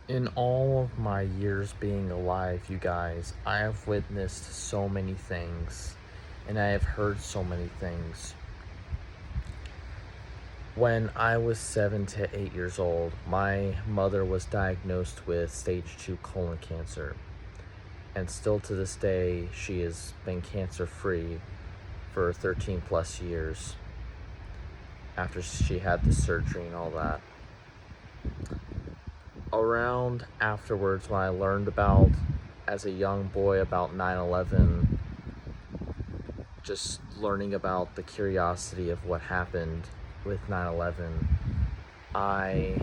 In all of my years being alive, you guys, I have witnessed so many things and I have heard so many things. When I was 7 to 8 years old, my mother was diagnosed with stage 2 colon cancer. And still to this day, she has been cancer free for 13 plus years after she had the surgery and all that. Around afterwards, when I learned about, as a young boy, about 9/11, just learning about the curiosity of what happened with 9/11, I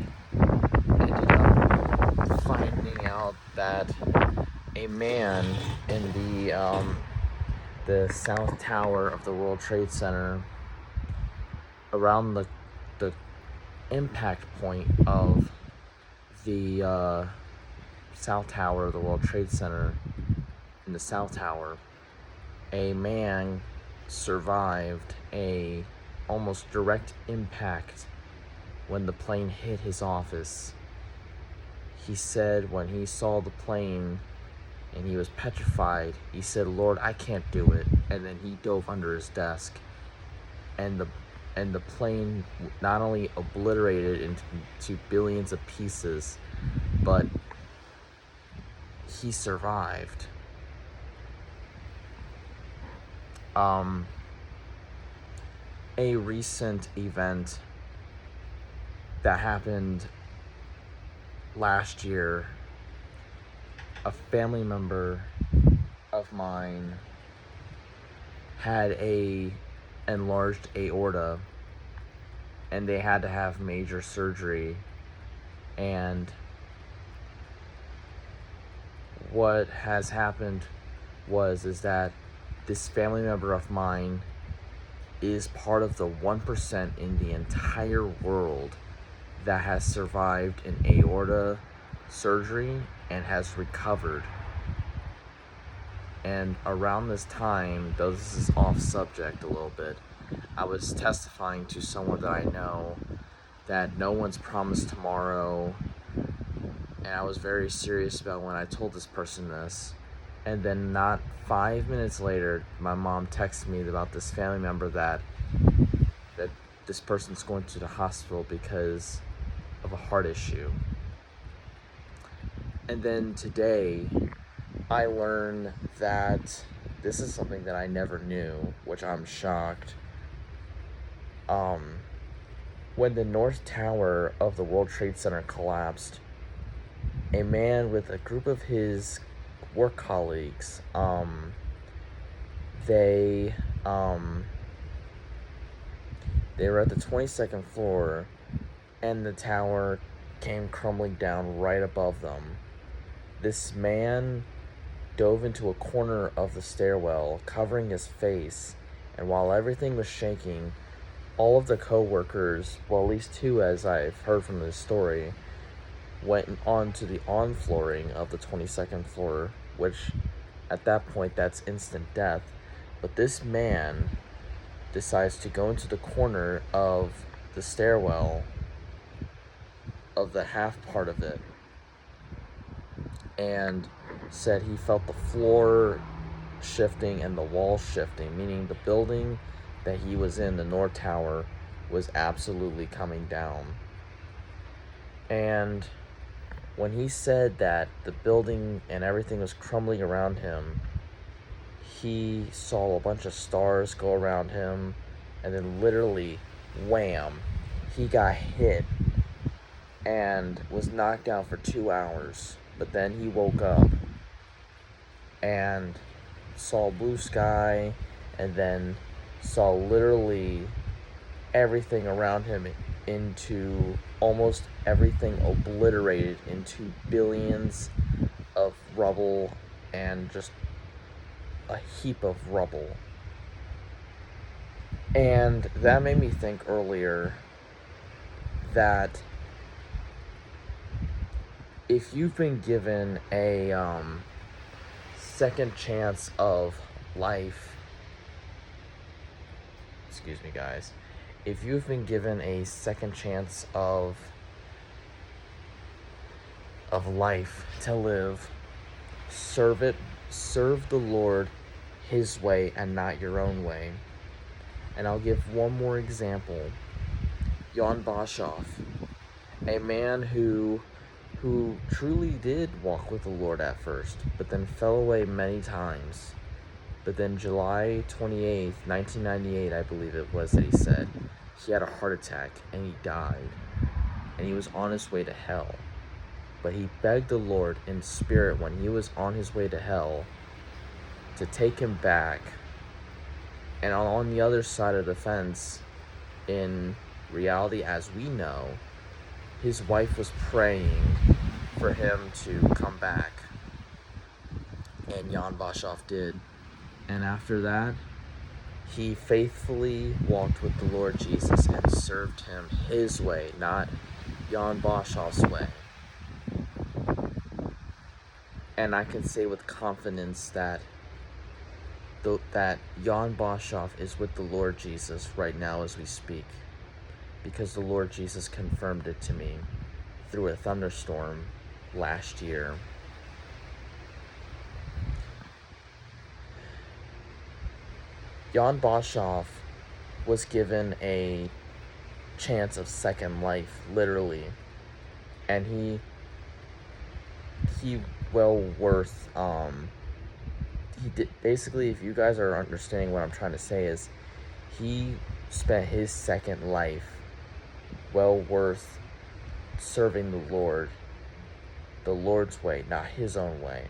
ended up finding out that a man in the South Tower of the World Trade Center, around the impact point of the South Tower of the World Trade Center, in the South Tower, a man survived a almost direct impact when the plane hit his office. He said when he saw the plane and he was petrified, he said, "Lord, I can't do it." And then he dove under his desk, and the plane not only obliterated into billions of pieces, but he survived. A recent event that happened last year, a family member of mine had a enlarged aorta and they had to have major surgery. And what has happened is that this family member of mine is part of the 1% in the entire world that has survived an aorta surgery and has recovered. And around this time, though this is off subject a little bit, I was testifying to someone that I know that no one's promised tomorrow, and I was very serious about when I told this person this. And then not 5 minutes later, my mom texted me about this family member that this person's going to the hospital because of a heart issue. And then today, I learned that this is something that I never knew, which I'm shocked. When the North Tower of the World Trade Center collapsed, a man with a group of his work colleagues, they were at the 22nd floor, and the tower came crumbling down right above them. This man dove into a corner of the stairwell, covering his face, and while everything was shaking, all of the co-workers, well, at least two as I've heard from this story, went on to the on-flooring of the 22nd floor, which at that point, that's instant death. But this man decides to go into the corner of the stairwell, of the half part of it, and said he felt the floor shifting and the walls shifting, meaning the building that he was in, the North Tower, was absolutely coming down. And when he said that the building and everything was crumbling around him, he saw a bunch of stars go around him, and then literally, wham, he got hit and was knocked out for 2 hours. But then he woke up and saw blue sky, and then saw literally everything around him into almost everything obliterated into billions of rubble and just a heap of rubble. And that made me think earlier that if you've been given a second chance of life, excuse me guys, if you've been given a second chance of of life to live. Serve the Lord his way and not your own way. And I'll give one more example. Jan Boshoff, a man who truly did walk with the Lord at first, but then fell away many times. But then July 28th, 1998, I believe it was, that he said he had a heart attack and he died. And he was on his way to hell. But he begged the Lord in spirit when he was on his way to hell to take him back. And on the other side of the fence, in reality as we know, his wife was praying for him to come back. And Jan Boshoff did. And after that, he faithfully walked with the Lord Jesus and served him his way, not Jan Boshoff's way. And I can say with confidence that Jan Boshoff is with the Lord Jesus right now as we speak, because the Lord Jesus confirmed it to me through a thunderstorm last year. Jan Boshoff was given a chance of second life, literally, and he well worth he did. Basically, if you guys are understanding what I'm trying to say, is he spent his second life well worth serving the Lord's way, not his own way.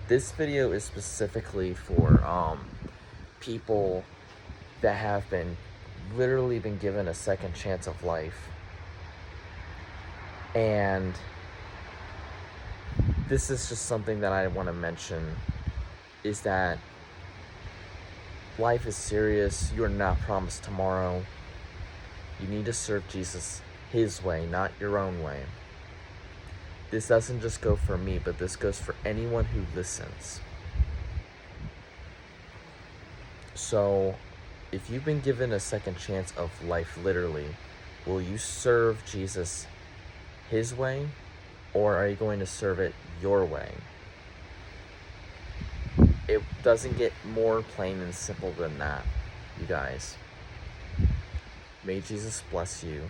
This video is specifically for people that have literally been given a second chance of life. And this is just something that I want to mention, is that life is serious. You are not promised tomorrow. You need to serve Jesus his way, not your own way. This doesn't just go for me, but this goes for anyone who listens. So, if you've been given a second chance of life, literally, will you serve Jesus his way, or are you going to serve it your way? It doesn't get more plain and simple than that, you guys. May Jesus bless you.